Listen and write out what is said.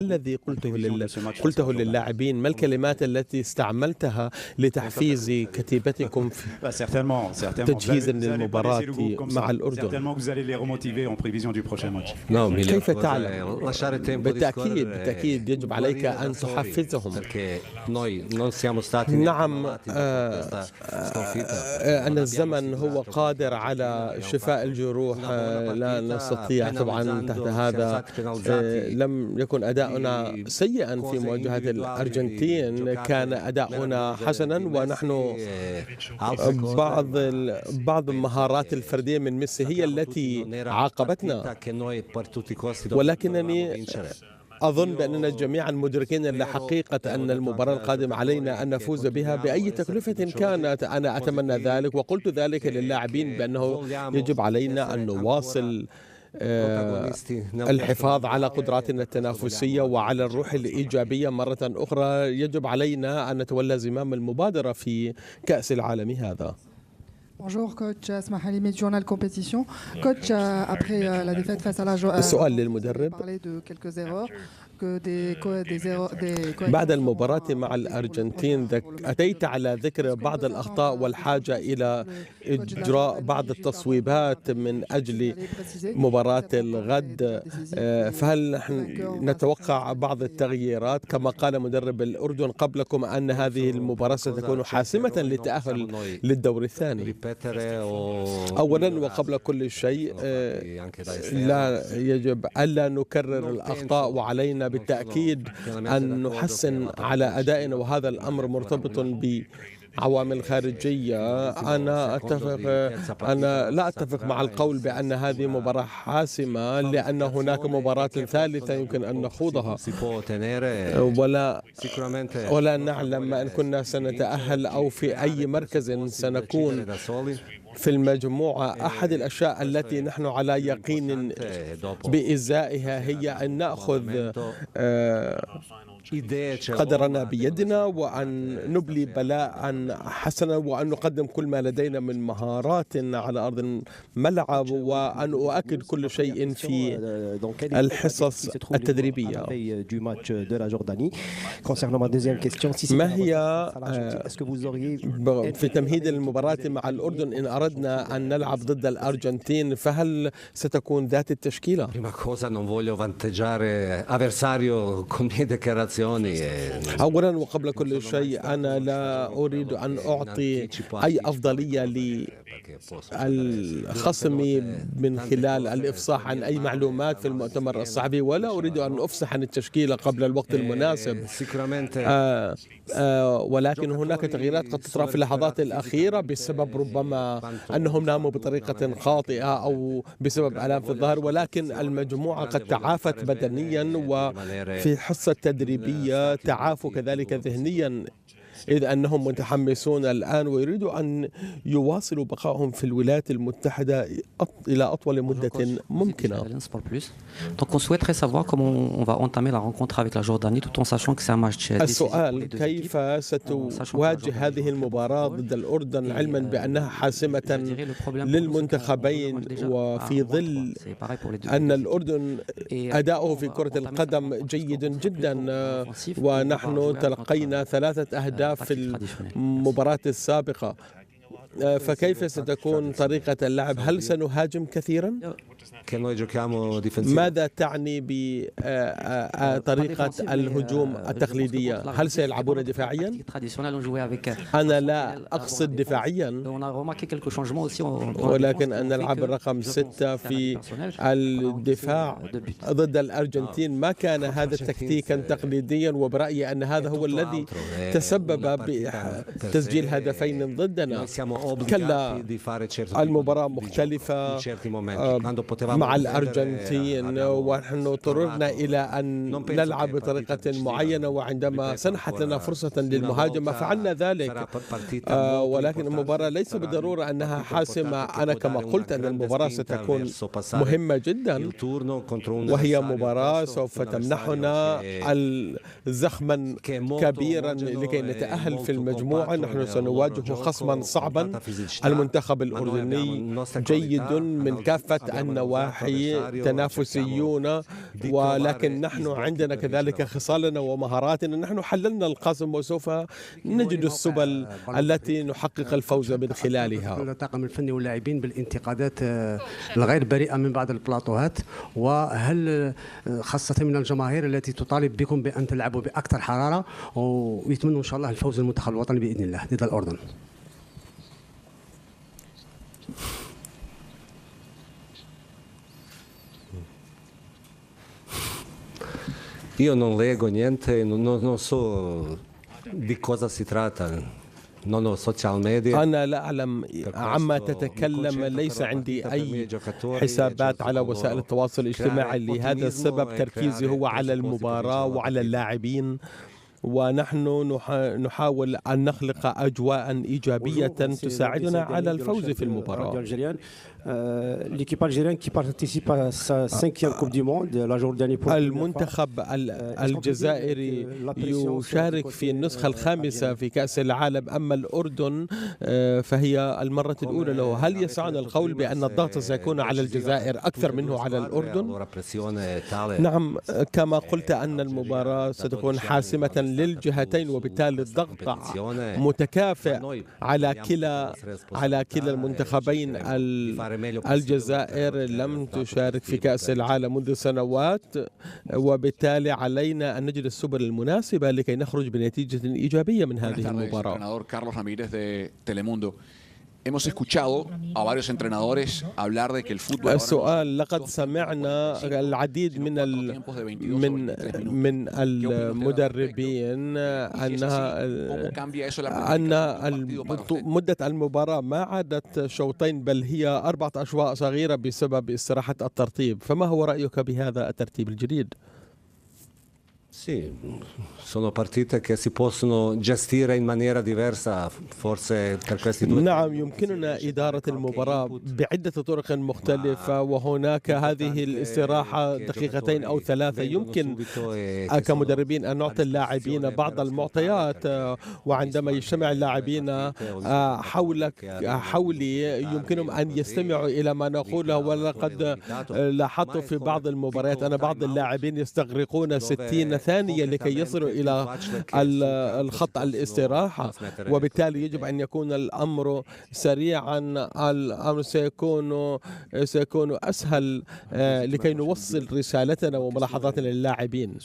الذي قلته للاعبين؟ ما الكلمات التي استعملتها لتحفيز كتيبتكم في تجهيزا للمباراة مع الأردن؟ كيف تعلم؟ بالتأكيد يجب عليك أن تحفزهم. نعم، أن الزمن هو قادر على شفاء الجروح. لا نستطيع طبعا تحت هذا. لم يكن أداؤنا سيئا في مواجهة الأرجنتين، كان أداؤنا حسنا، ونحن بعض المهارات الفردية من ميسي هي التي عاقبتنا، ولكنني أظن بأننا جميعا مدركين لحقيقة أن المباراة القادمة علينا أن نفوز بها بأي تكلفة كانت. أنا أتمنى ذلك، وقلت ذلك للاعبين بأنه يجب علينا أن نواصل الحفاظ على قدراتنا التنافسية وعلى الروح الإيجابية مرة أخرى. يجب علينا أن نتولى زمام المبادرة في كأس العالم هذا. Bonjour coach, اسمح لي من journal compétition. Coach, après la défaite face à la السؤال للمدرب. بعد المباراة مع الأرجنتين أتيت على ذكر بعض الأخطاء والحاجة إلى إجراء بعض التصويبات من أجل مباراة الغد، فهل نحن نتوقع بعض التغييرات كما قال مدرب الأردن قبلكم أن هذه المباراة ستكون حاسمة للتأهل للدور الثاني؟ أولا وقبل كل شيء لا يجب ألا نكرر الأخطاء، وعلينا بالتأكيد أن نحسن على أدائنا، وهذا الأمر مرتبط بعوامل خارجية. أنا لا أتفق مع القول بأن هذه مباراة حاسمة، لأن هناك مباراة ثالثة يمكن أن نخوضها، ولا نعلم أن كنا سنتأهل أو في أي مركز سنكون في المجموعة. أحد الأشياء التي نحن على يقين بإزائها هي أن نأخذ قدرنا بيدنا، وأن نبلي بلاء حسنا، وأن نقدم كل ما لدينا من مهارات على أرض الملعب، وأن أؤكد كل شيء في الحصص التدريبية. ما هي في تمهيد المباراة مع الأردن إن أردنا أن نلعب ضد الأرجنتين، فهل ستكون ذات التشكيلة؟ أولا وقبل كل شيء أنا لا أريد أن أعطي أي أفضلية للخصم من خلال الإفصاح عن أي معلومات في المؤتمر الصحفي، ولا أريد أن أفصح عن التشكيلة قبل الوقت المناسب. ولكن هناك تغييرات قد تطرأ في اللحظات الأخيرة بسبب ربما أنهم ناموا بطريقة خاطئة أو بسبب آلام في الظهر، ولكن المجموعة قد تعافت بدنيا، وفي حصة تدريبية تعافوا كذلك ذهنيا، إذ أنهم متحمسون الآن ويريدوا أن يواصلوا بقائهم في الولايات المتحدة إلى أطول مدة ممكنة. السؤال: كيف ستواجه هذه المباراة ضد الأردن علما بأنها حاسمة للمنتخبين، وفي ظل أن الأردن أداؤه في كرة القدم جيد جدا، ونحن تلقينا 3 أهداف في المباراة السابقة، فكيف ستكون طريقة اللعب؟ هل سنهاجم كثيرا؟ ماذا تعني بطريقة الهجوم التقليدية؟ هل سيلعبون دفاعيا؟ أنا لا أقصد دفاعيا، ولكن أن نلعب الرقم 6 في الدفاع ضد الأرجنتين. ما كان هذا تكتيكا تقليديا، وبرأيي أن هذا هو الذي تسبب بتسجيل هدفين ضدنا. كلا، المباراة مختلفة مع الأرجنتين، ونحن اضطررنا إلى أن نلعب بطريقة معينة، وعندما سنحت لنا فرصة للمهاجمة فعلنا ذلك. ولكن المباراة ليس بالضرورة أنها حاسمة. أنا كما قلت أن المباراة ستكون مهمة جدا، وهي مباراة سوف تمنحنا زخما كبيرا لكي نتأهل في المجموعة. نحن سنواجه خصما صعبا. المنتخب الأردني جيد من كافة النواحي. النواحي تنافسيون، ولكن نحن عندنا كذلك خصالنا ومهاراتنا. نحن حللنا القسم وسوف نجد السبل التي نحقق الفوز من خلالها. الطاقم الفني واللاعبين بالانتقادات الغير بريئة من بعض البلاطوهات، وهل خاصة من الجماهير التي تطالب بكم بأن تلعبوا بأكثر حرارة، ويتمنوا إن شاء الله الفوز المنتخب الوطني بإذن الله ضد الأردن؟ Io non leggo niente, non so di cosa si tratta. أنا لا أعلم عما تتكلم، ليس عندي أي حسابات على وسائل التواصل الاجتماعي. لهذا السبب تركيزي هو على المباراة وعلى اللاعبين، ونحن نحاول أن نخلق أجواء إيجابية تساعدنا على الفوز في المباراة. المنتخب الجزائري يشارك في النسخة الخامسة في كأس العالم، أما الأردن فهي المرة الأولى له. هل يسعنا القول بأن الضغط سيكون على الجزائر أكثر منه على الأردن؟ نعم، كما قلت أن المباراة ستكون حاسمة للجهتين، وبالتالي الضغط متكافئ على كلا المنتخبين. الجزائر لم تشارك في كأس العالم منذ سنوات، وبالتالي علينا أن نجد السبل المناسبة لكي نخرج بنتيجة إيجابية من هذه المباراة. Hemos escuchado a varios entrenadores hablar de que el fútbol. السؤال: لقد سمعنا العديد من المدربين أن مدة المباراة ما عادت شوطين، بل هي 4 أشواط صغيرة بسبب استراحة الترتيب. فما هو رأيك بهذا الترتيب الجديد؟ Sì, sono partite che si possono gestire in maniera diversa, forse per questi due. نعم، يمكننا إدارة المباراة بعدة طرق مختلفة، وهناك هذه الاستراحة 2 أو 3. يمكن كمدربين أن نعطي اللاعبين بعض المعطيات، وعندما يجتمع اللاعبين حولي يمكنهم أن يستمعوا إلى ما نقوله. ولقد لاحظت في بعض المباريات أن بعض اللاعبين يستغرقون 60 ثانية لكي يصلوا إلى الخط الاستراحة، وبالتالي يجب أن يكون الأمر سريعا. الأمر سيكون أسهل لكي نوصل رسالتنا وملاحظاتنا للاعبين.